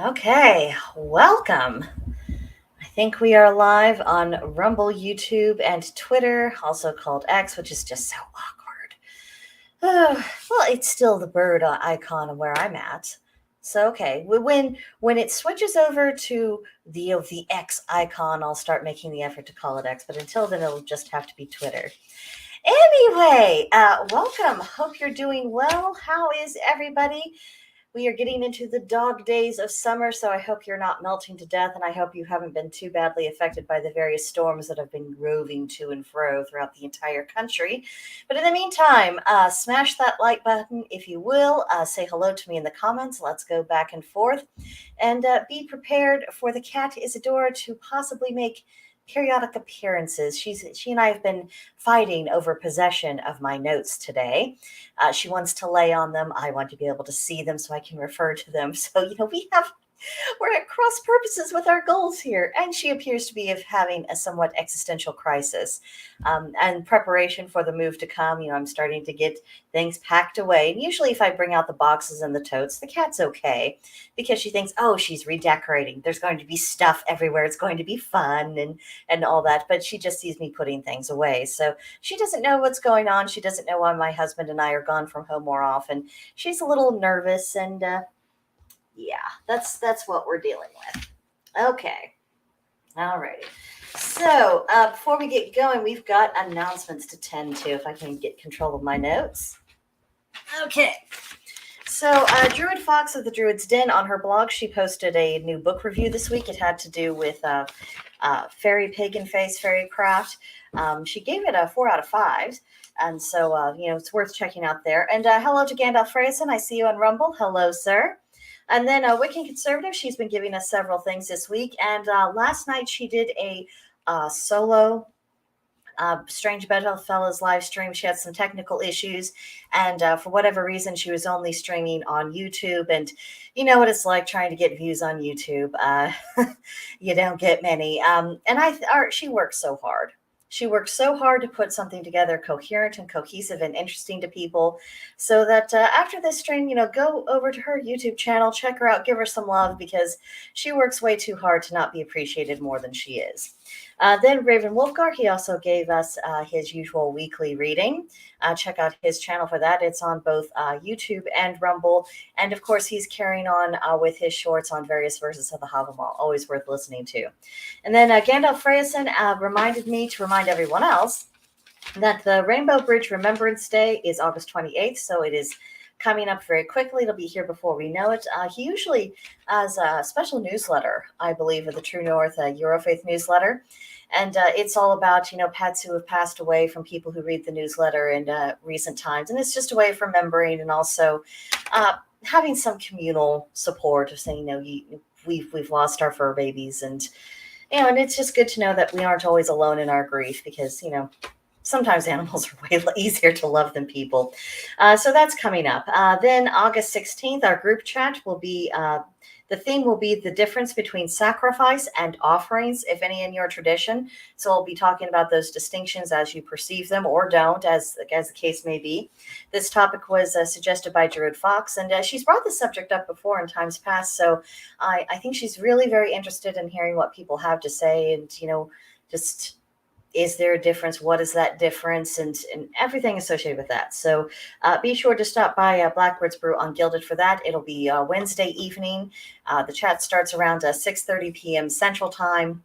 Okay, welcome. I think we are live on Rumble, YouTube, and Twitter, also called X, which is just so awkward. Well, it's still the bird icon of where I'm at. So okay, when it switches over to the X icon, I'll start making the effort to call it X. But until then, it'll just have to be Twitter. Anyway, welcome. Hope you're doing well. How is everybody? We are getting into the dog days of summer, so I hope you're not melting to death, and I hope you haven't been too badly affected by the various storms that have been roving to and fro throughout the entire country. But in the meantime, smash that like button if you will. Say hello to me in the comments. Let's go back and forth. And be prepared for the cat Isadora to possibly make periodic appearances. She and I have been fighting over possession of my notes today. She wants to lay on them. I want to be able to see them so I can refer to them. So, we're at cross purposes with our goals here. And she appears to be having a somewhat existential crisis. And preparation for the move to come, I'm starting to get things packed away. And usually, if I bring out the boxes and the totes, the cat's okay because she thinks, oh, she's redecorating. There's going to be stuff everywhere. It's going to be fun and all that. But she just sees me putting things away. So she doesn't know what's going on. She doesn't know why my husband and I are gone from home more often. She's a little nervous, and yeah, that's what we're dealing with. Okay, all righty. So before we get going, we've got announcements to tend to. If I can get control of my notes. Okay. So, Druid Fox of the Druid's Den on her blog, she posted a new book review this week. It had to do with Fairy Pagan Face, Fairy Craft. She gave it a 4 out of 5. And so, it's worth checking out there. And hello to Gandalf Freyson. I see you on Rumble. Hello, sir. And then Wiccan Conservative, she's been giving us several things this week. And last night she did a solo Strange Bedfellows live stream. She had some technical issues, and for whatever reason, she was only streaming on YouTube. And you know what it's like trying to get views on YouTube. You don't get many. She works so hard. She works so hard to put something together coherent and cohesive and interesting to people, so that after this stream, go over to her YouTube channel, check her out, give her some love, because she works way too hard to not be appreciated more than she is. Then Raven Wolfgar, he also gave us his usual weekly reading. Check out his channel for that. It's on both YouTube and Rumble. And of course, he's carrying on with his shorts on various versions of the Havamal. Always worth listening to. And then Gandalf Freyson reminded me to remind everyone else that the Rainbow Bridge Remembrance Day is August 28th. So it is coming up very quickly. It'll be here before we know it. He usually has a special newsletter, I believe, of the True North Eurofaith newsletter. And it's all about, pets who have passed away from people who read the newsletter in recent times. And it's just a way of remembering, and also having some communal support of saying, we've lost our fur babies. And, and it's just good to know that we aren't always alone in our grief, because, sometimes animals are way easier to love than people. So that's coming up. Then August 16th, our group chat will be, the theme will be the difference between sacrifice and offerings, if any, in your tradition. So we'll be talking about those distinctions as you perceive them or don't, as the case may be. This topic was suggested by Druid Fox, and she's brought the subject up before in times past. So I think she's really very interested in hearing what people have to say, and, just... is there a difference? What is that difference? And everything associated with that. So be sure to stop by Blackbird's Brew on Gilded for that. It'll be Wednesday evening. The chat starts around 6:30 p.m. Central Time.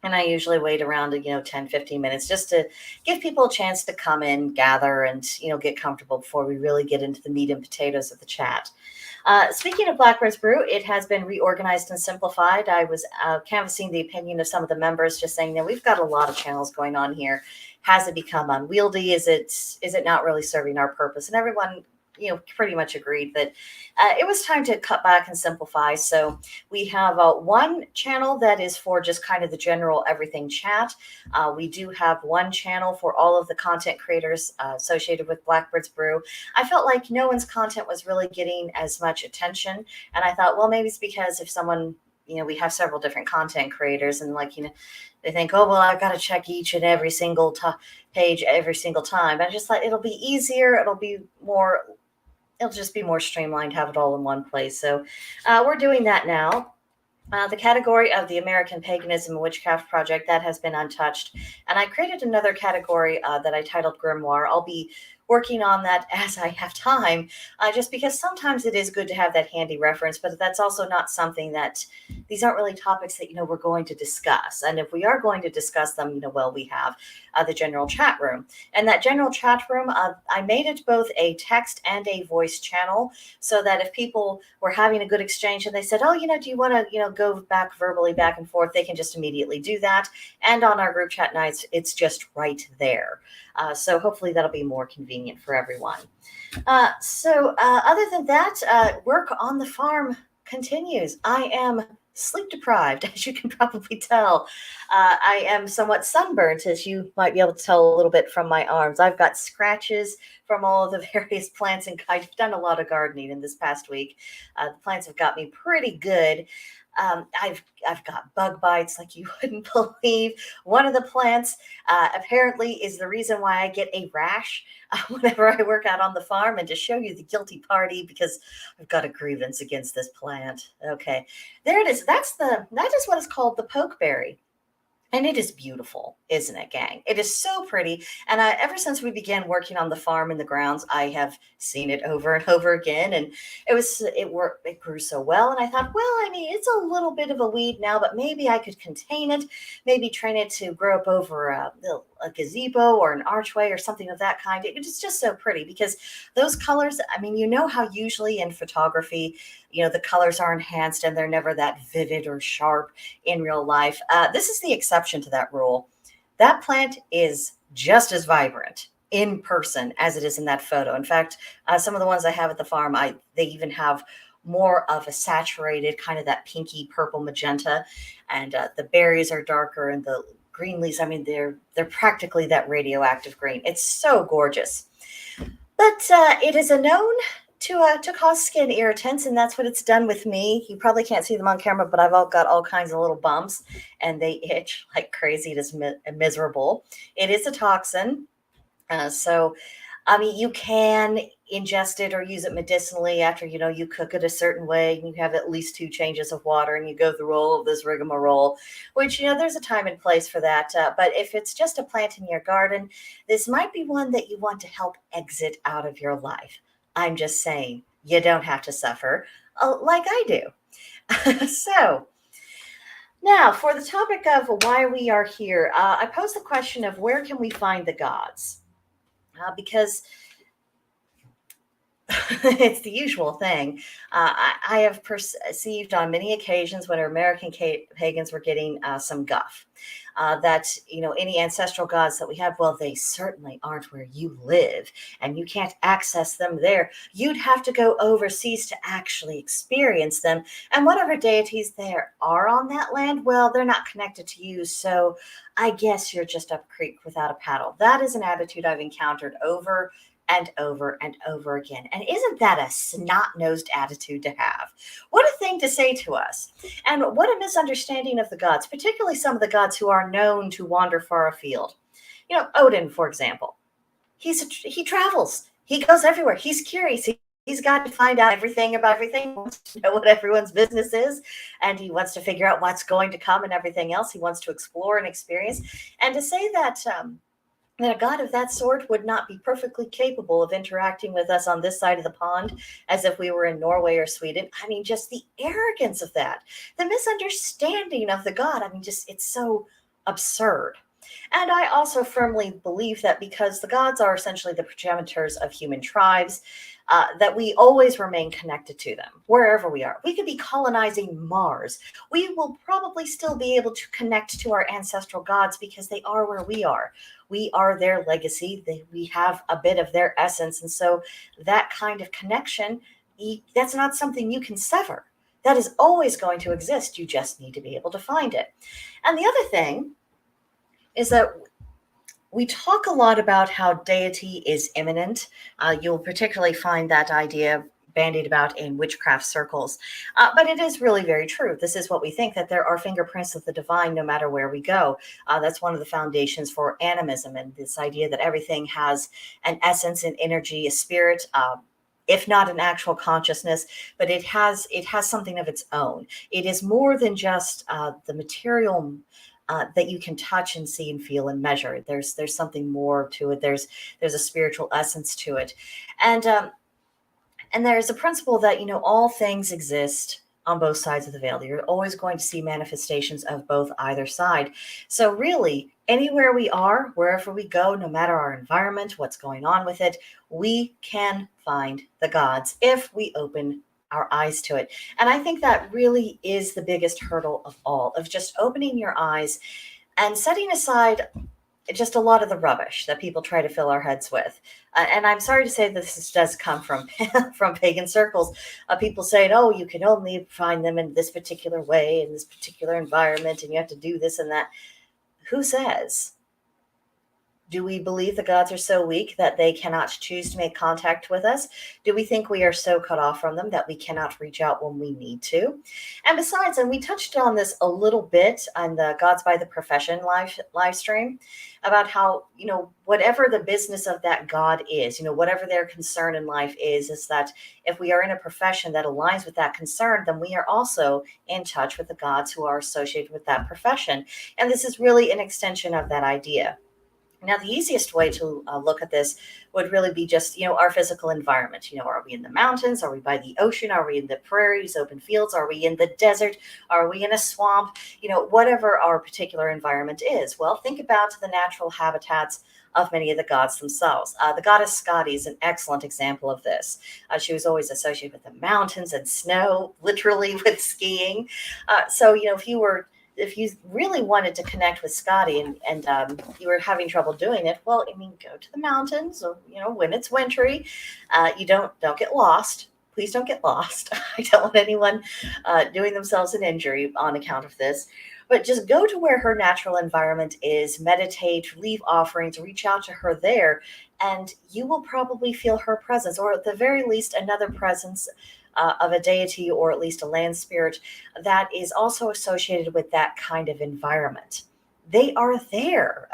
And I usually wait around, 10, 15 minutes just to give people a chance to come in, gather, and, get comfortable before we really get into the meat and potatoes of the chat. Speaking of Blackbird's Brew, it has been reorganized and simplified. I was canvassing the opinion of some of the members, just saying, we've got a lot of channels going on here. Has it become unwieldy? Is it not really serving our purpose? And everyone, pretty much agreed that it was time to cut back and simplify. So we have one channel that is for just kind of the general everything chat. We do have one channel for all of the content creators associated with Blackbird's Brew. I felt like no one's content was really getting as much attention. And I thought, well, maybe it's because if someone, we have several different content creators, and they think, oh, well, I've got to check each and every single page every single time. I just thought it'll be easier. It'll be more it'll just be more streamlined, have it all in one place. So we're doing that now. The category of the American Paganism and Witchcraft Project, that has been untouched. And I created another category that I titled Grimoire. I'll be working on that as I have time, just because sometimes it is good to have that handy reference, but that's also not something that, these aren't really topics that, we're going to discuss. And if we are going to discuss them, well, we have the general chat room. And that general chat room, I made it both a text and a voice channel, so that if people were having a good exchange and they said, oh, do you want to, go back verbally back and forth, they can just immediately do that. And on our group chat nights, it's just right there. So hopefully that'll be more convenient for everyone. Other than that, work on the farm continues. I am sleep deprived, as you can probably tell. I am somewhat sunburnt, as you might be able to tell a little bit from my arms. I've got scratches from all of the various plants, and I've done a lot of gardening in this past week. The plants have got me pretty good. I've got bug bites like you wouldn't believe. One of the plants apparently is the reason why I get a rash whenever I work out on the farm. And to show you the guilty party, because I've got a grievance against this plant. Okay, there it is. That is what is called the pokeberry. And it is beautiful, isn't it, gang? It is so pretty. And ever since we began working on the farm in the grounds, I have seen it over and over again. And it grew so well. And I thought, well, it's a little bit of a weed now, but maybe I could contain it, maybe train it to grow up over a gazebo or an archway or something of that kind. It's just so pretty, because those colors, how usually in photography, the colors are enhanced and they're never that vivid or sharp in real life. This is the exception to that rule. That plant is just as vibrant in person as it is in that photo. In fact, some of the ones I have at the farm, they even have more of a saturated kind of that pinky purple magenta, and the berries are darker, and the green leaves, they're practically that radioactive green. It's so gorgeous. But it is a known to cause skin irritants, and that's what it's done with me. You probably can't see them on camera, but I've got all kinds of little bumps, and they itch like crazy. It is miserable. It is a toxin. You can ingest it or use it medicinally after, you cook it a certain way, and you have at least 2 changes of water, and you go through all of this rigmarole, which, there's a time and place for that. But if it's just a plant in your garden, this might be one that you want to help exit out of your life. I'm just saying, you don't have to suffer like I do. So now for the topic of why we are here, I pose the question of where can we find the gods? Because it's the usual thing. I have perceived on many occasions when American pagans were getting some guff, that, any ancestral gods that we have, well, they certainly aren't where you live, and you can't access them there. You'd have to go overseas to actually experience them. And whatever deities there are on that land, well, they're not connected to you. So I guess you're just up creek without a paddle. That is an attitude I've encountered over and over and over again. And isn't that a snot-nosed attitude to have? What a thing to say to us. And what a misunderstanding of the gods, particularly some of the gods who are known to wander far afield. Odin, for example. He travels. He goes everywhere. He's curious. He's got to find out everything about everything. He wants to know what everyone's business is, and he wants to figure out what's going to come and everything else. He wants to explore and experience. And to say that a god of that sort would not be perfectly capable of interacting with us on this side of the pond as if we were in Norway or Sweden. Just the arrogance of that, the misunderstanding of the god. It's so absurd. And I also firmly believe that because the gods are essentially the progenitors of human tribes, that we always remain connected to them wherever we are. We could be colonizing Mars. We will probably still be able to connect to our ancestral gods because they are where we are. We are their legacy. We have a bit of their essence. And so that kind of connection, that's not something you can sever. That is always going to exist. You just need to be able to find it. And the other thing is that we talk a lot about how deity is immanent. You'll particularly find that idea bandied about in witchcraft circles. But it is really very true. This is what we think, that there are fingerprints of the divine no matter where we go. That's one of the foundations for animism, and this idea that everything has an essence, an energy, a spirit. if not an actual consciousness, but it has something of its own. It is more than just the material that you can touch and see and feel and measure. There's something more to it. There's a spiritual essence to it, and there's a principle that all things exist on both sides of the veil. You're always going to see manifestations of both either side. So really, anywhere we are, wherever we go, no matter our environment, what's going on with it, we can find the gods if we open our eyes to it. And I think that really is the biggest hurdle of all, of just opening your eyes and setting aside just a lot of the rubbish that people try to fill our heads with. And I'm sorry to say that this does come from from pagan circles. People saying, oh, you can only find them in this particular way, in this particular environment, and you have to do this and that. Who says? Do we believe the gods are so weak that they cannot choose to make contact with us? Do we think we are so cut off from them that we cannot reach out when we need to? And besides, and we touched on this a little bit on the Gods by the Profession live stream, about how, whatever the business of that God is, whatever their concern in life is that if we are in a profession that aligns with that concern, then we are also in touch with the gods who are associated with that profession. And this is really an extension of that idea. Now, the easiest way to look at this would really be just, our physical environment. Are we in the mountains? Are we by the ocean? Are we in the prairies, open fields? Are we in the desert? Are we in a swamp? Whatever our particular environment is. Well, think about the natural habitats of many of the gods themselves. The goddess Skadi is an excellent example of this. She was always associated with the mountains and snow, literally with skiing. So, if you really wanted to connect with Scotty and you were having trouble doing it, well, go to the mountains, or, when it's wintry. You don't get lost. Please don't get lost. I don't want anyone doing themselves an injury on account of this. But just go to where her natural environment is, meditate, leave offerings, reach out to her there, and you will probably feel her presence, or at the very least, another presence of a deity, or at least a land spirit that is also associated with that kind of environment. They are there.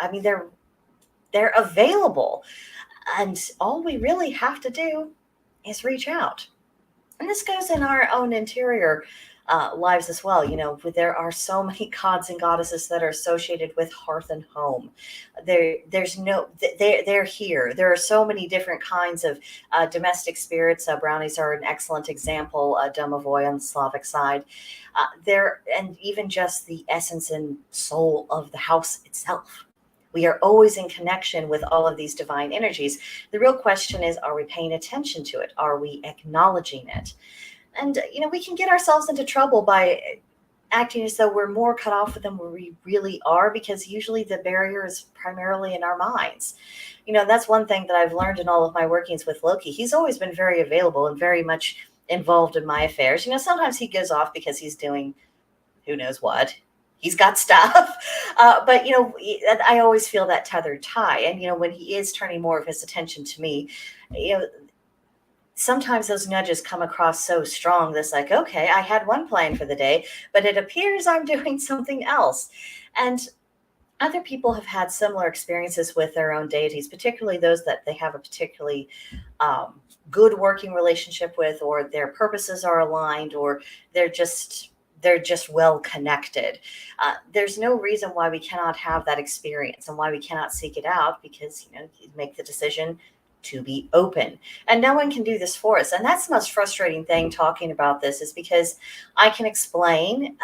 They're available. And all we really have to do is reach out. And this goes in our own interior lives as well. There are so many gods and goddesses that are associated with hearth and home. They're here. There are so many different kinds of domestic spirits. Brownies are an excellent example. Domovoy on the Slavic side. And even just the essence and soul of the house itself. We are always in connection with all of these divine energies. The real question is, are we paying attention to it? Are we acknowledging it? And, we can get ourselves into trouble by acting as though we're more cut off than we really are, because usually the barrier is primarily in our minds. That's one thing that I've learned in all of my workings with Loki. He's always been very available and very much involved in my affairs. Sometimes he goes off because he's doing who knows what. He's got stuff. But, I always feel that tethered tie. And, when he is turning more of his attention to me, sometimes those nudges come across so strong. That's like, okay, I had one plan for the day, but it appears I'm doing something else. And other people have had similar experiences with their own deities, particularly those that they have a particularly good working relationship with, or their purposes are aligned, or they're just well connected. There's no reason why we cannot have that experience and why we cannot seek it out, because you make the decision to be open, and no one can do this for us. And that's the most frustrating thing talking about this, is because I can explain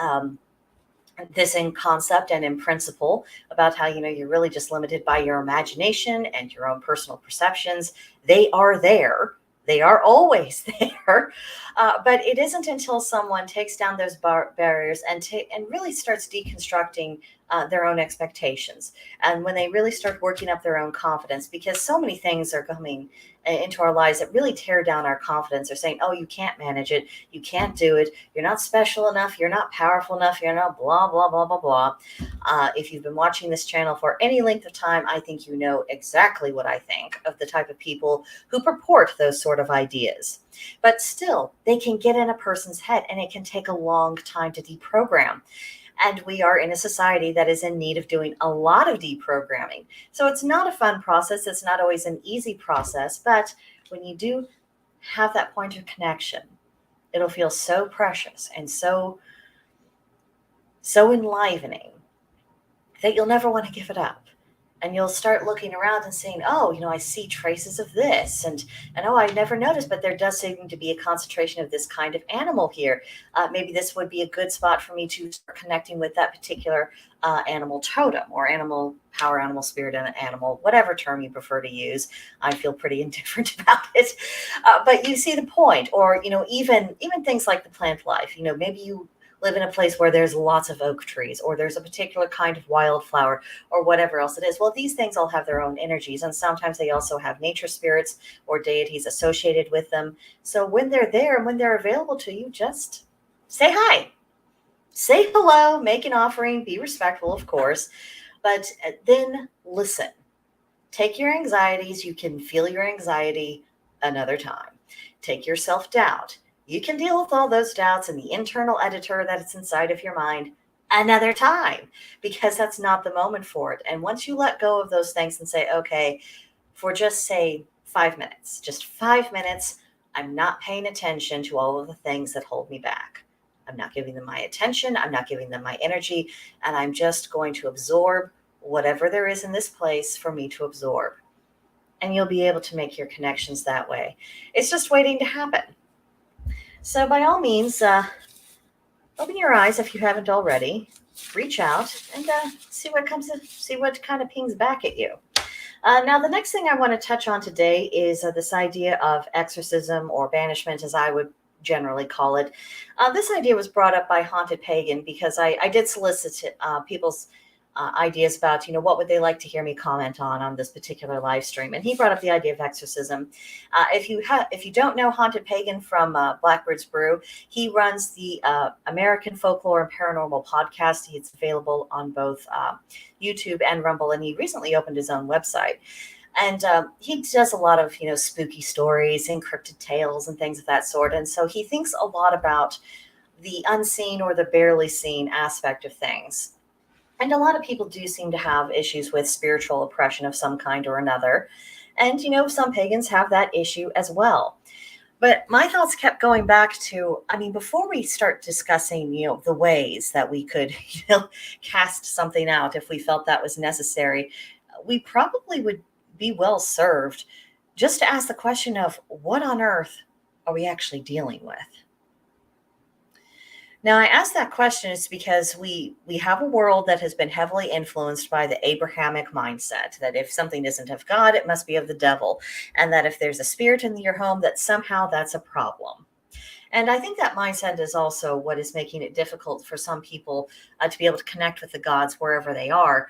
this in concept and in principle about how you're really just limited by your imagination and your own personal perceptions. They are there. They are always there. But it isn't until someone takes down those barriers and really starts deconstructing their own expectations. And when they really start working up their own confidence, because so many things are coming into our lives that really tear down our confidence. They're saying, oh, you can't manage it. You can't do it. You're not special enough. You're not powerful enough. You're not blah, blah, blah, blah, blah. If you've been watching this channel for any length of time, I think you know exactly what I think of the type of people who purport those sort of ideas. But still, they can get in a person's head, and it can take a long time to deprogram. And we are in a society that is in need of doing a lot of deprogramming. So it's not a fun process. It's not always an easy process. But when you do have that point of connection. It'll feel so precious and so enlivening that you'll never want to give it up. And you'll start looking around and saying, oh, I see traces of this. And oh, I never noticed, but there does seem to be a concentration of this kind of animal here. Maybe this would be a good spot for me to start connecting with that particular animal totem or animal power, animal spirit, and animal, whatever term you prefer to use. I feel pretty indifferent about it. But you see the point. Or, even things like the plant life, maybe you live in a place where there's lots of oak trees, or there's a particular kind of wildflower, or whatever else it is. Well, these things all have their own energies, and sometimes they also have nature spirits or deities associated with them. So when they're there and when they're available to you, just say hi, say hello, make an offering, be respectful, of course, but then listen. Take your anxieties. You can feel your anxiety another time. Take your self-doubt. You can deal with all those doubts and the internal editor that's inside of your mind another time, because that's not the moment for it. And once you let go of those things and say, okay, for just say 5 minutes, just 5 minutes, I'm not paying attention to all of the things that hold me back. I'm not giving them my attention. I'm not giving them my energy. And I'm just going to absorb whatever there is in this place for me to absorb. And you'll be able to make your connections that way. It's just waiting to happen. So by all means, open your eyes if you haven't already. Reach out and see what kind of pings back at you. Now, the next thing I want to touch on today is this idea of exorcism, or banishment, as I would generally call it. This idea was brought up by Haunted Pagan because I did solicit people's ideas about, what would they like to hear me comment on this particular live stream. And he brought up the idea of exorcism. If you don't know Haunted Pagan from Blackbird's Brew, he runs the American Folklore and Paranormal podcast. It's available on both YouTube and Rumble, and he recently opened his own website. And he does a lot of, spooky stories, encrypted tales, and things of that sort. And so he thinks a lot about the unseen or the barely seen aspect of things. And a lot of people do seem to have issues with spiritual oppression of some kind or another. And, some pagans have that issue as well. But my thoughts kept going back to, before we start discussing, the ways that we could, cast something out if we felt that was necessary, we probably would be well served just to ask the question of what on earth are we actually dealing with? Now, I ask that question is because we have a world that has been heavily influenced by the Abrahamic mindset that if something isn't of God, it must be of the devil, and that if there's a spirit in your home, that somehow that's a problem. And I think that mindset is also what is making it difficult for some people to be able to connect with the gods wherever they are,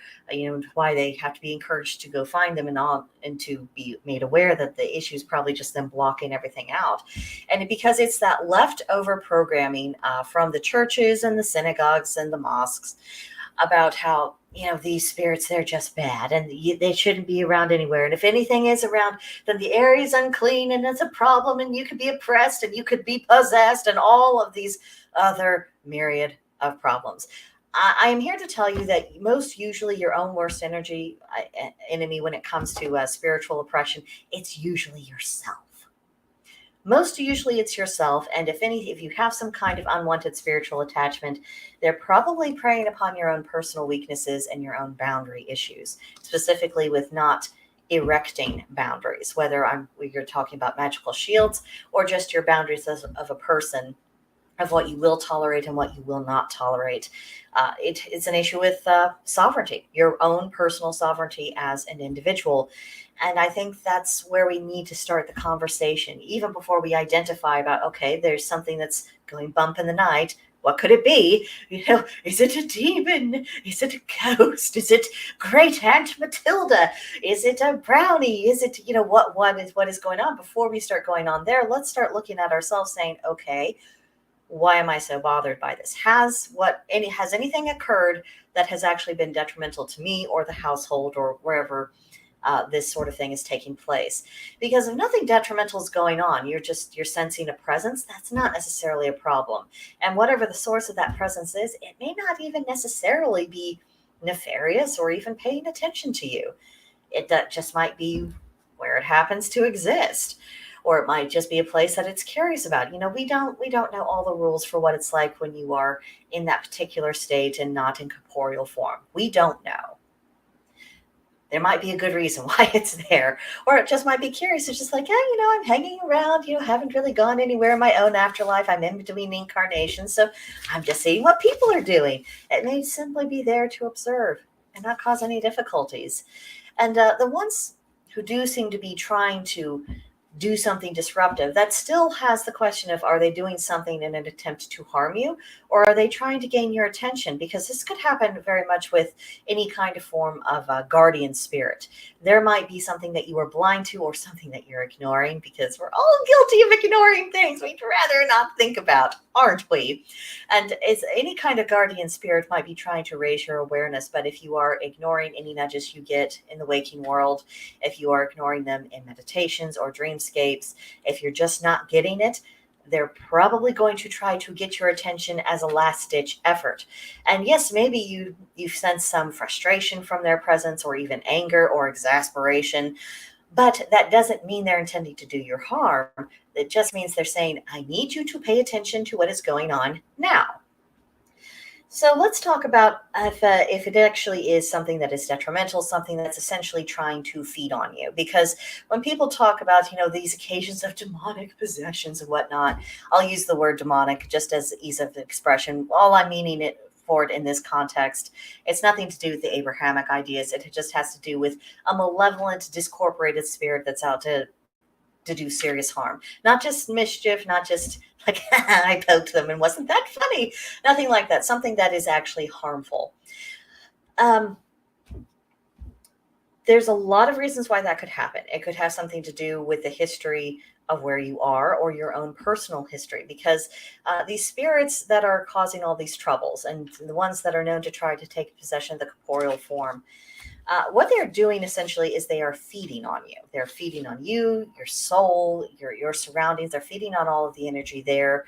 why they have to be encouraged to go find them and to be made aware that the issue is probably just them blocking everything out. And because it's that leftover programming from the churches and the synagogues and the mosques about how, these spirits, they're just bad and they shouldn't be around anywhere. And if anything is around, then the area is unclean and it's a problem and you could be oppressed and you could be possessed and all of these other myriad of problems. I am here to tell you that most usually your own worst enemy when it comes to spiritual oppression, it's usually yourself. Most usually it's yourself, and if you have some kind of unwanted spiritual attachment, they're probably preying upon your own personal weaknesses and your own boundary issues, specifically with not erecting boundaries, whether you're talking about magical shields or just your boundaries of a person, of what you will tolerate and what you will not tolerate. It's an issue with sovereignty, your own personal sovereignty as an individual. And I think that's where we need to start the conversation, even before we identify about, okay, there's something that's going bump in the night. What could it be? Is it a demon? Is it a ghost? Is it Great Aunt Matilda? Is it a brownie? Is it, what is going on? Before we start going on there, let's start looking at ourselves saying, okay, why am I so bothered by this? Has anything occurred that has actually been detrimental to me or the household or wherever this sort of thing is taking place? Because if nothing detrimental is going on, you're sensing a presence, that's not necessarily a problem. And whatever the source of that presence is, it may not even necessarily be nefarious or even paying attention to you. It just might be where it happens to exist. or it might just be a place that it's curious about. We don't know all the rules for what it's like when you are in that particular state and not in corporeal form. We don't know. There might be a good reason why it's there, or it just might be curious. It's just like, yeah, I'm hanging around, haven't really gone anywhere in my own afterlife. I'm in between incarnations, so I'm just seeing what people are doing. It may simply be there to observe and not cause any difficulties. And the ones who do seem to be trying to do something disruptive, that still has the question of, are they doing something in an attempt to harm you, or are they trying to gain your attention? Because this could happen very much with any kind of form of a guardian spirit. There might be something that you are blind to, or something that you're ignoring, because we're all guilty of ignoring things we'd rather not think about, aren't we? And it's any kind of guardian spirit might be trying to raise your awareness. But if you are ignoring any nudges you get in the waking world, if you are ignoring them in meditations or dreamscapes, if you're just not getting it, they're probably going to try to get your attention as a last-ditch effort. And yes, maybe you sense some frustration from their presence, or even anger or exasperation, but that doesn't mean they're intending to do your harm. It just means they're saying, I need you to pay attention to what is going on now. So let's talk about if it actually is something that is detrimental, something that's essentially trying to feed on you. Because when people talk about, these occasions of demonic possessions and whatnot, I'll use the word demonic just as ease of expression. All I'm meaning it for it in this context, it's nothing to do with the Abrahamic ideas. It just has to do with a malevolent, discorporated spirit that's out to do serious harm. Not just mischief, not just like, I poked them and wasn't that funny? Nothing like that. Something that is actually harmful. There's a lot of reasons why that could happen. It could have something to do with the history of where you are, or your own personal history, because these spirits that are causing all these troubles, and the ones that are known to try to take possession of the corporeal form, what they're doing essentially is they are feeding on you. They're feeding on you, your soul, your surroundings. They're feeding on all of the energy there.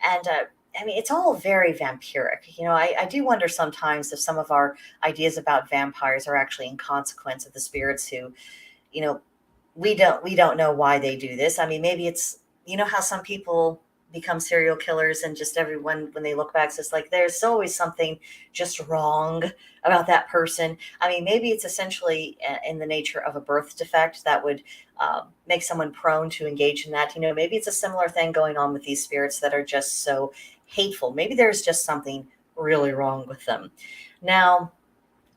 And it's all very vampiric. I do wonder sometimes if some of our ideas about vampires are actually in consequence of the spirits who, we don't know why they do this. Maybe it's, how some people become serial killers, and just everyone, when they look back, it's just like there's always something just wrong about that person. Maybe it's essentially in the nature of a birth defect that would make someone prone to engage in that. Maybe it's a similar thing going on with these spirits that are just so hateful. Maybe there's just something really wrong with them. Now,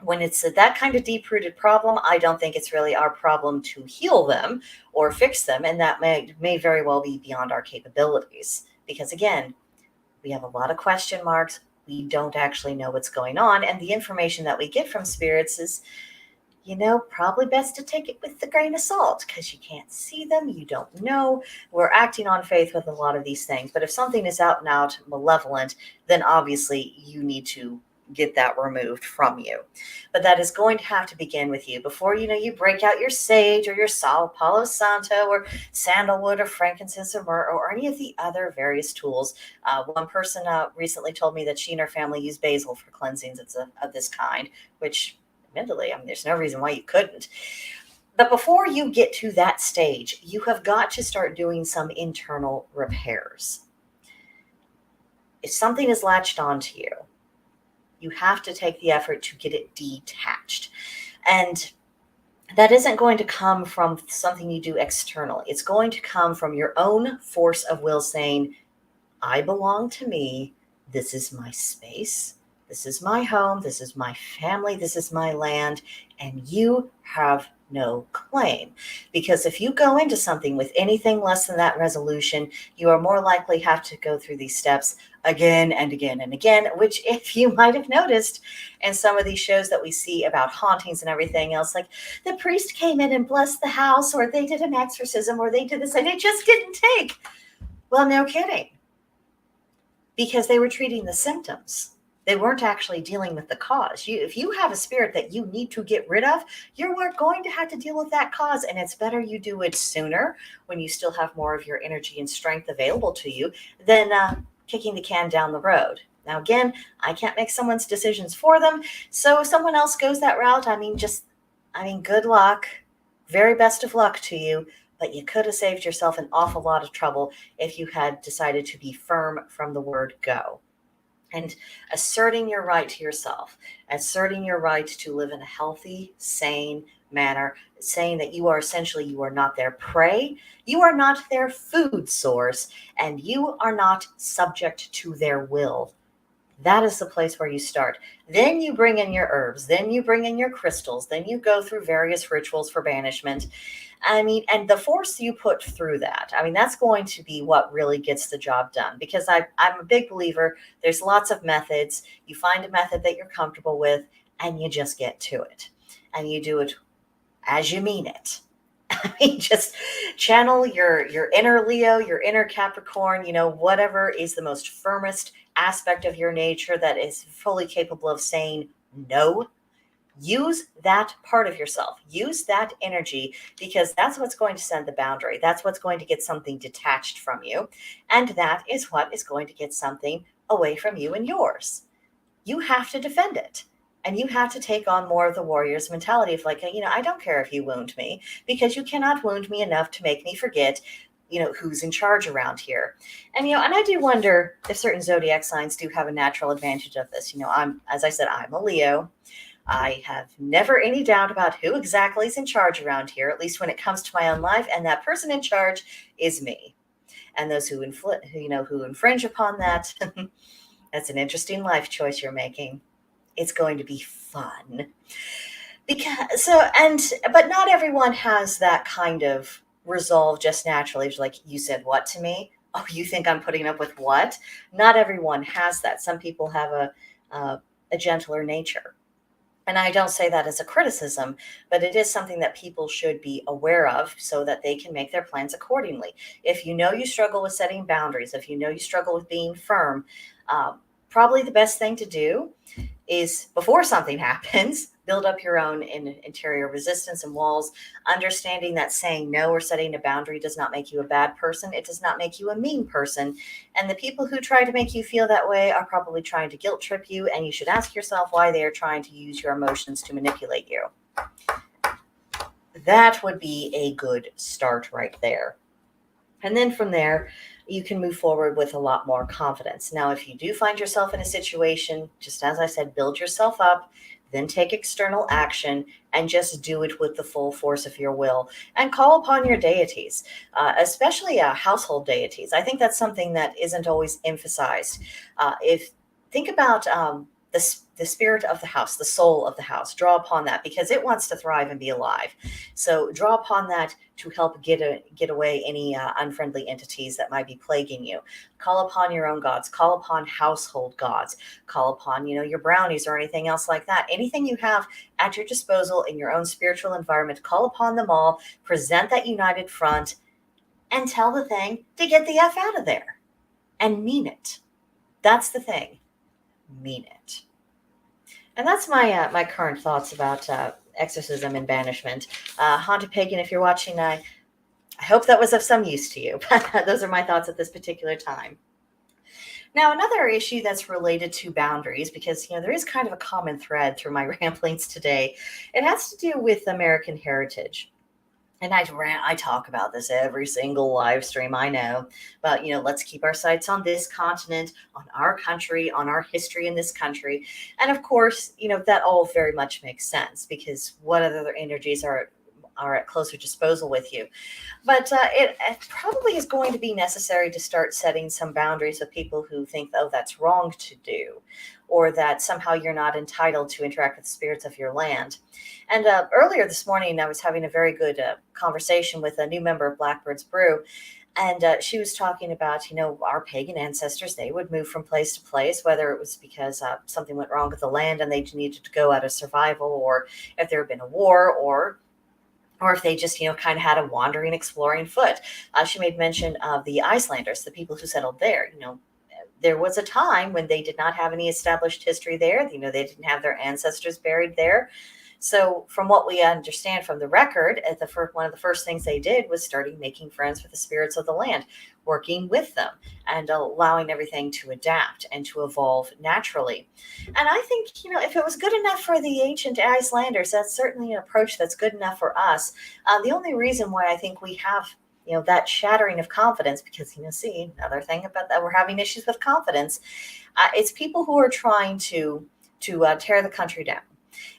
when it's that kind of deep-rooted problem, I don't think it's really our problem to heal them or fix them, and that may very well be beyond our capabilities. Because again, we have a lot of question marks. We don't actually know what's going on, and the information that we get from spirits is, probably best to take it with a grain of salt, because you can't see them, you don't know. We're acting on faith with a lot of these things, but if something is out and out malevolent, then obviously you need to get that removed from you. But that is going to have to begin with you before you break out your sage or your Palo Santo or sandalwood or frankincense or myrrh or any of the other various tools. One person recently told me that she and her family use basil for cleansings of this kind, which admittedly, there's no reason why you couldn't. But before you get to that stage, you have got to start doing some internal repairs. If something is latched onto you, you have to take the effort to get it detached. And that isn't going to come from something you do externally. It's going to come from your own force of will saying, I belong to me. This is my space. This is my home. This is my family. This is my land. And you have no claim. Because if you go into something with anything less than that resolution, you are more likely have to go through these steps again and again and again, which, if you might have noticed in some of these shows that we see about hauntings and everything else, like the priest came in and blessed the house, or they did an exorcism, or they did this, and it just didn't take. Well, no kidding. Because they were treating the symptoms. They weren't actually dealing with the cause. If you have a spirit that you need to get rid of, you're going to have to deal with that cause. And it's better you do it sooner, when you still have more of your energy and strength available to you, than kicking the can down the road. Now, again, I can't make someone's decisions for them. So if someone else goes that route, good luck. Very best of luck to you. But you could have saved yourself an awful lot of trouble if you had decided to be firm from the word go. And asserting your right to yourself, asserting your right to live in a healthy, sane manner, saying that you are not their prey, you are not their food source, and you are not subject to their will. That is the place where you start. Then you bring in your herbs, then you bring in your crystals, then you go through various rituals for banishment. I mean, and the force you put through that, I mean, that's going to be what really gets the job done. Because I'm a big believer, there's lots of methods. You find a method that you're comfortable with, and you just get to it. And you do it as you mean it. I mean, just channel your inner Leo, your inner Capricorn, whatever is the most firmest aspect of your nature that is fully capable of saying no. Use that part of yourself. Use that energy, because that's what's going to send the boundary. That's what's going to get something detached from you. And that is what is going to get something away from you and yours. You have to defend it. And you have to take on more of the warrior's mentality of like, I don't care if you wound me, because you cannot wound me enough to make me forget, who's in charge around here. And, and I do wonder if certain zodiac signs do have a natural advantage of this. As I said, I'm a Leo. I have never any doubt about who exactly is in charge around here, at least when it comes to my own life. And that person in charge is me. And those who infringe upon that, that's an interesting life choice you're making. It's going to be fun. But not everyone has that kind of resolve just naturally. It's like, you said what to me? Oh, you think I'm putting up with what? Not everyone has that. Some people have a gentler nature. And I don't say that as a criticism, but it is something that people should be aware of so that they can make their plans accordingly. If you know you struggle with setting boundaries, if you know you struggle with being firm, probably the best thing to do is, before something happens, build up your own interior resistance and walls, understanding that saying no or setting a boundary does not make you a bad person. It does not make you a mean person. And the people who try to make you feel that way are probably trying to guilt trip you, and you should ask yourself why they are trying to use your emotions to manipulate you. That would be a good start right there. And then from there, you can move forward with a lot more confidence. Now, if you do find yourself in a situation, just as I said, build yourself up, then take external action, and just do it with the full force of your will, and call upon your deities, especially household deities. I think that's something that isn't always emphasized. Think about the spirit of the house, the soul of the house. Draw upon that, because it wants to thrive and be alive. So draw upon that to help get away any unfriendly entities that might be plaguing you. Call upon your own gods. Call upon household gods. Call upon, your brownies or anything else like that. Anything you have at your disposal in your own spiritual environment, call upon them all. Present that united front, and tell the thing to get the F out of there. And mean it. That's the thing. Mean it. And that's my current thoughts about exorcism and banishment. Haunted Pagan, if you're watching, I hope that was of some use to you. Those are my thoughts at this particular time. Now, another issue that's related to boundaries, because there is kind of a common thread through my ramblings today, it has to do with American heritage. And I talk about this every single live stream, I know. But, let's keep our sights on this continent, on our country, on our history in this country. And of course, that all very much makes sense, because what other energies are at closer disposal with you. But it probably is going to be necessary to start setting some boundaries with people who think, oh, that's wrong to do, or that somehow you're not entitled to interact with the spirits of your land. And earlier this morning, I was having a very good conversation with a new member of Blackbird's Brew. And she was talking about, our pagan ancestors, they would move from place to place, whether it was because something went wrong with the land and they needed to go out of survival, or if there had been a war, or if they just, kind of had a wandering, exploring foot. She made mention of the Icelanders, the people who settled there. There was a time when they did not have any established history there. They didn't have their ancestors buried there. So from what we understand from the record, one of the first things they did was starting making friends with the spirits of the land. working with them and allowing everything to adapt and to evolve naturally. And I think, if it was good enough for the ancient Icelanders, that's certainly an approach that's good enough for us. The only reason why I think we have that shattering of confidence, because see, another thing about that, we're having issues with confidence. It's people who are trying to tear the country down.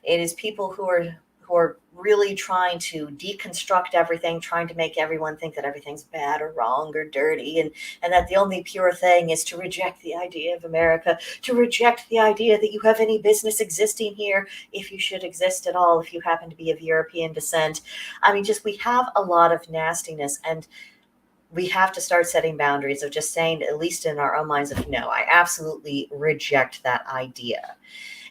It is people who are really trying to deconstruct everything, trying to make everyone think that everything's bad or wrong or dirty, and that the only pure thing is to reject the idea of America, to reject the idea that you have any business existing here, if you should exist at all, if you happen to be of European descent. I mean, just we have a lot of nastiness, and we have to start setting boundaries of just saying, at least in our own minds, of no, I absolutely reject that idea.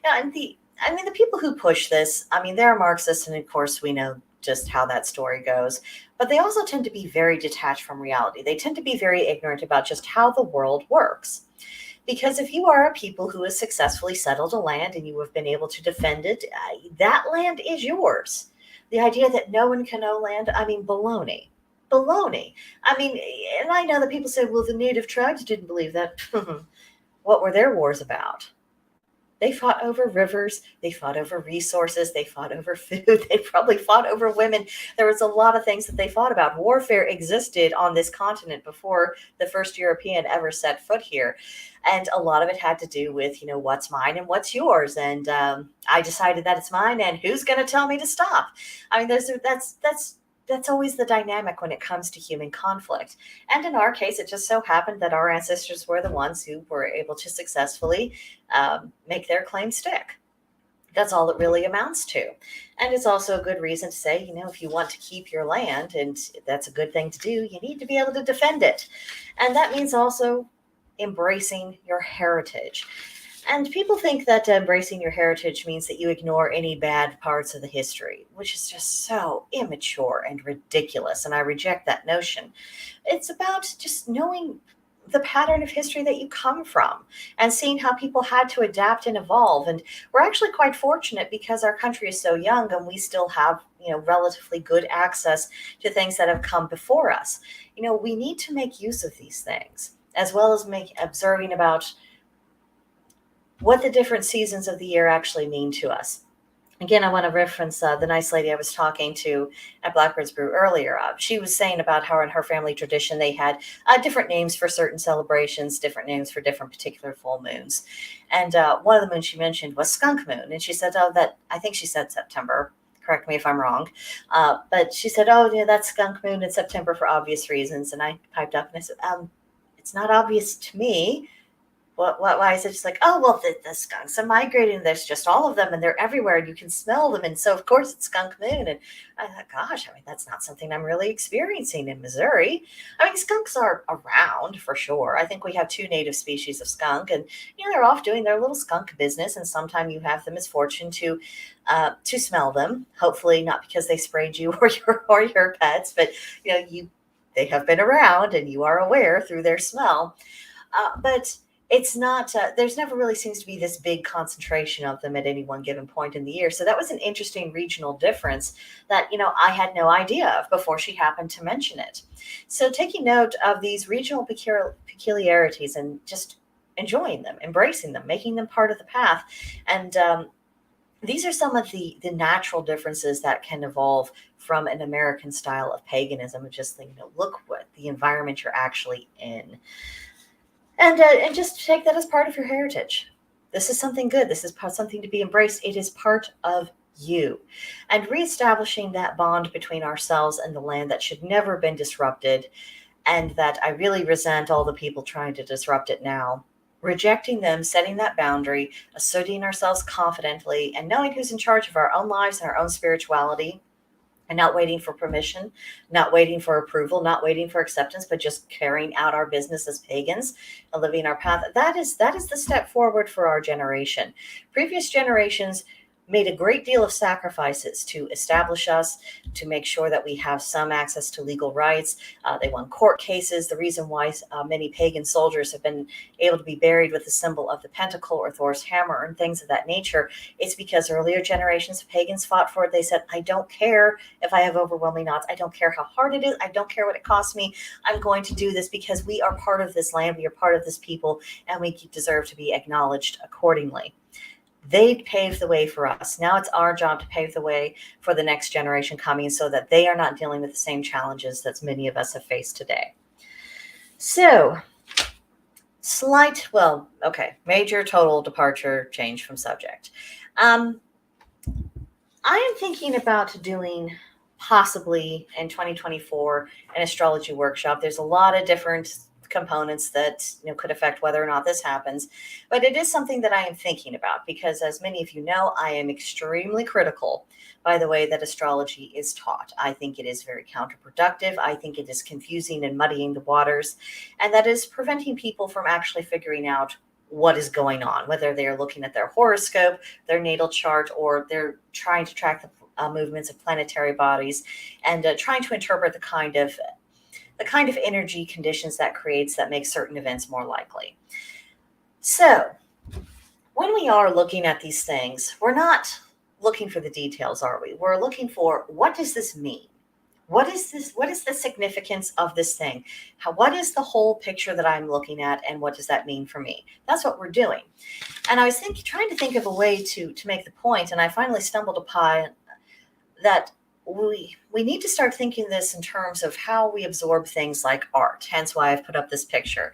Now, and the people who push this, they're Marxists, and of course we know just how that story goes. But they also tend to be very detached from reality. They tend to be very ignorant about just how the world works. Because if you are a people who has successfully settled a land and you have been able to defend it, that land is yours. The idea that no one can own land, baloney. Baloney. And I know that people say, well, the native tribes didn't believe that. What were their wars about? They fought over rivers, they fought over resources, they fought over food, they probably fought over women. There was a lot of things that they fought about. Warfare existed on this continent before the first European ever set foot here. And a lot of it had to do with, what's mine and what's yours. And I decided that it's mine, and who's going to tell me to stop? That's always the dynamic when it comes to human conflict. And in our case, it just so happened that our ancestors were the ones who were able to successfully make their claim stick. That's all it really amounts to. And it's also a good reason to say, if you want to keep your land, and that's a good thing to do, you need to be able to defend it. And that means also embracing your heritage. And people think that embracing your heritage means that you ignore any bad parts of the history, which is just so immature and ridiculous. And I reject that notion. It's about just knowing the pattern of history that you come from and seeing how people had to adapt and evolve. And we're actually quite fortunate because our country is so young and we still have, relatively good access to things that have come before us. We need to make use of these things, as well as observing about what the different seasons of the year actually mean to us. Again, I want to reference the nice lady I was talking to at Blackbird's Brew earlier. She was saying about how in her family tradition they had different names for certain celebrations, different names for different particular full moons. And one of the moons she mentioned was Skunk Moon. And she said, I think she said September. Correct me if I'm wrong. But she said, that's Skunk Moon in September for obvious reasons. And I piped up and I said, it's not obvious to me. Why is it just like, the skunks are migrating. There's just all of them and they're everywhere and you can smell them. And so, of course, it's Skunk Moon. And I thought, gosh, that's not something I'm really experiencing in Missouri. Skunks are around for sure. I think we have 2 native species of skunk and, they're off doing their little skunk business. And sometimes you have the misfortune to smell them. Hopefully not because they sprayed you or your pets, but, they have been around and you are aware through their smell. But it's not, there's never really seems to be this big concentration of them at any one given point in the year. So that was an interesting regional difference that, I had no idea of before she happened to mention it. So taking note of these regional peculiarities and just enjoying them, embracing them, making them part of the path. And these are some of the natural differences that can evolve from an American style of paganism. And just, look what the environment you're actually in. And just take that as part of your heritage. This is something good. This is something to be embraced. It is part of you. And reestablishing that bond between ourselves and the land that should never have been disrupted, and that I really resent all the people trying to disrupt it now. Rejecting them, setting that boundary, asserting ourselves confidently, and knowing who's in charge of our own lives and our own spirituality. And not waiting for permission, not waiting for approval, not waiting for acceptance, but just carrying out our business as pagans and living our path. That is the step forward for our generation. Previous generations made a great deal of sacrifices to establish us, to make sure that we have some access to legal rights. They won court cases. The reason why many pagan soldiers have been able to be buried with the symbol of the pentacle or Thor's hammer and things of that nature is because earlier generations of pagans fought for it. They said, I don't care if I have overwhelming odds. I don't care how hard it is. I don't care what it costs me. I'm going to do this because we are part of this land. We are part of this people, and we deserve to be acknowledged accordingly. They paved the way for us. Now it's our job to pave the way for the next generation coming so that they are not dealing with the same challenges that many of us have faced today. So, major total departure, change from subject. I am thinking about doing possibly in 2024 an astrology workshop. There's a lot of different components that could affect whether or not this happens, but it is something that I am thinking about because, as many of you know, I am extremely critical by the way that astrology is taught. I think it is very counterproductive. I think it is confusing and muddying the waters, and that is preventing people from actually figuring out what is going on, whether they are looking at their horoscope, their natal chart, or they're trying to track the movements of planetary bodies and trying to interpret the kind of energy conditions that creates that makes certain events more likely. So when we are looking at these things, we're not looking for the details, are we? We're looking for, what does this mean? What is this? What is the significance of this thing? What is the whole picture that I'm looking at, and what does that mean for me? That's what we're doing. And I was trying to think of a way to make the point, and I finally stumbled upon that we need to start thinking this in terms of how we absorb things like art, hence why I've put up this picture.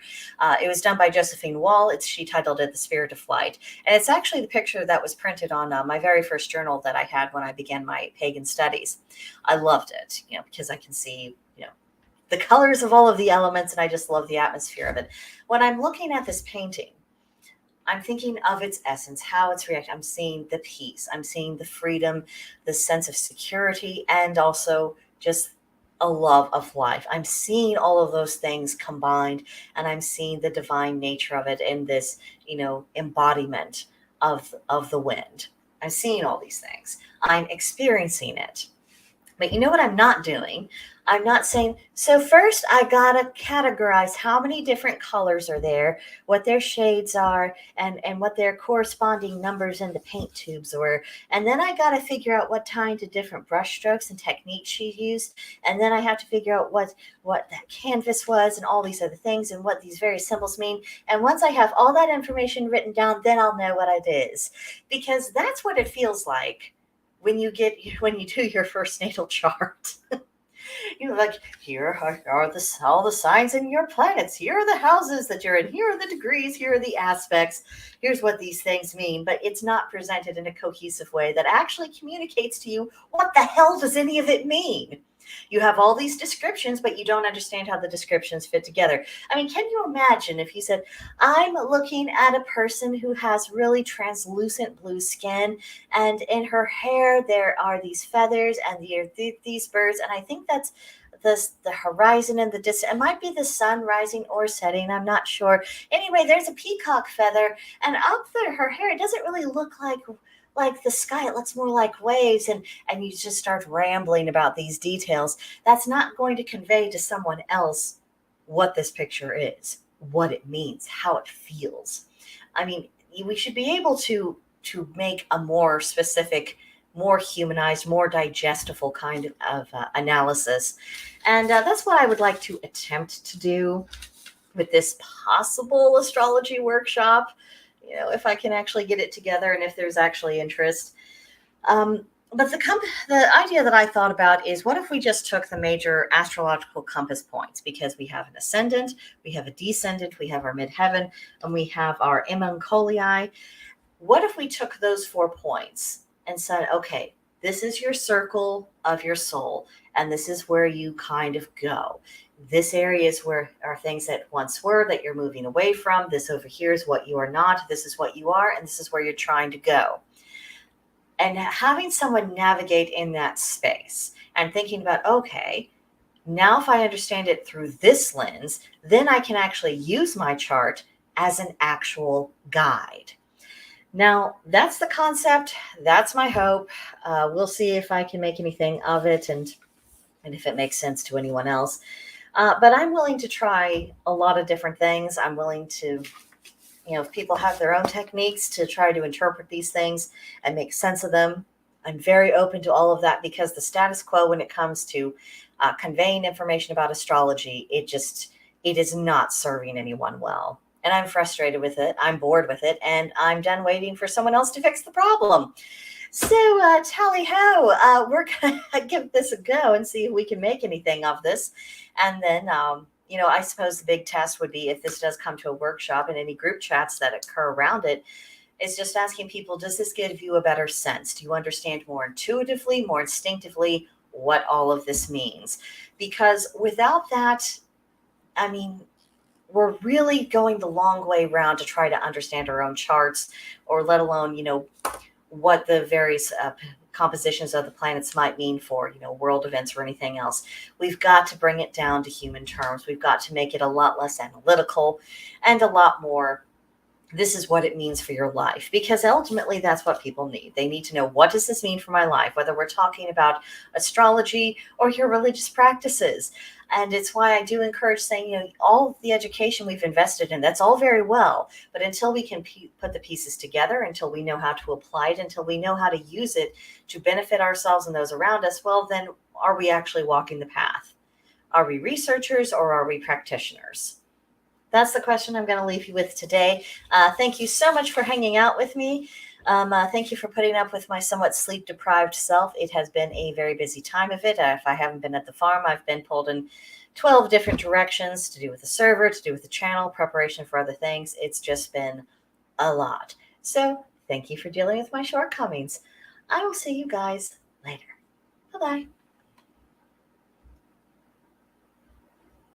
It was done by Josephine Wall. She titled it The Spirit of Flight. And it's actually the picture that was printed on my very first journal that I had when I began my pagan studies. I loved it, because I can see, the colors of all of the elements, and I just love the atmosphere of it. When I'm looking at this painting, I'm thinking of its essence, how it's reacting. I'm seeing the peace. I'm seeing the freedom, the sense of security, and also just a love of life. I'm seeing all of those things combined, and I'm seeing the divine nature of it in this, embodiment of the wind. I'm seeing all these things. I'm experiencing it. But you know what I'm not doing? I'm not saying, so first I gotta categorize how many different colors are there, what their shades are, and what their corresponding numbers in the paint tubes were. And then I gotta figure out what kind of different brush strokes and techniques she used. And then I have to figure out what that canvas was and all these other things and what these various symbols mean. And once I have all that information written down, then I'll know what it is. Because that's what it feels like when you do your first natal chart. Like, here are all the signs in your planets. Here are the houses that you're in. Here are the degrees. Here are the aspects. Here's what these things mean. But it's not presented in a cohesive way that actually communicates to you, what the hell does any of it mean? You have all these descriptions, but you don't understand how the descriptions fit together. I mean, can you imagine if you said, I'm looking at a person who has really translucent blue skin, and in her hair there are these feathers and these birds, and I think that's the horizon and the distance. It might be the sun rising or setting. I'm not sure. Anyway, there's a peacock feather, and up there, her hair, it doesn't really look like the sky. It looks more like waves, and you just start rambling about these details. That's not going to convey to someone else what this picture is, what it means, how it feels. I mean, we should be able to make a more specific, more humanized, more digestible kind of analysis. And that's what I would like to attempt to do with this possible astrology workshop. If I can actually get it together and if there's actually interest. But the idea that I thought about is, what if we just took the major astrological compass points? Because we have an ascendant, we have a descendant, we have our midheaven, and we have our emuncolii. What if we took those 4 points and said, okay, this is your circle of your soul, and this is where you kind of go. This area is where are things that once were that you're moving away from. This over here is what you are not. This is what you are, and this is where you're trying to go. And having someone navigate in that space and thinking about, okay, now if I understand it through this lens, then I can actually use my chart as an actual guide. Now, that's the concept. That's my hope. We'll see if I can make anything of it and if it makes sense to anyone else. But I'm willing to try a lot of different things. I'm willing to, if people have their own techniques to try to interpret these things and make sense of them, I'm very open to all of that because the status quo when it comes to conveying information about astrology, it is not serving anyone well. And I'm frustrated with it. I'm bored with it. And I'm done waiting for someone else to fix the problem. So, tally ho, we're going to give this a go and see if we can make anything of this. And then, I suppose the big test would be if this does come to a workshop and any group chats that occur around it, is just asking people, does this give you a better sense? Do you understand more intuitively, more instinctively what all of this means? Because without that, I mean, we're really going the long way around to try to understand our own charts, or let alone, what the various compositions of the planets might mean for, world events or anything else. We've got to bring it down to human terms. We've got to make it a lot less analytical and a lot more, this is what it means for your life, because ultimately that's what people need. They need to know, what does this mean for my life, whether we're talking about astrology or your religious practices. And it's why I do encourage saying, all the education we've invested in, that's all very well, but until we can put the pieces together, until we know how to apply it, until we know how to use it to benefit ourselves and those around us, well, then are we actually walking the path? Are we researchers or are we practitioners? That's the question I'm going to leave you with today. Thank you so much for hanging out with me. Thank you for putting up with my somewhat sleep-deprived self. It has been a very busy time of it. If I haven't been at the farm, I've been pulled in 12 different directions to do with the server, to do with the channel, preparation for other things. It's just been a lot. So thank you for dealing with my shortcomings. I will see you guys later. Bye-bye.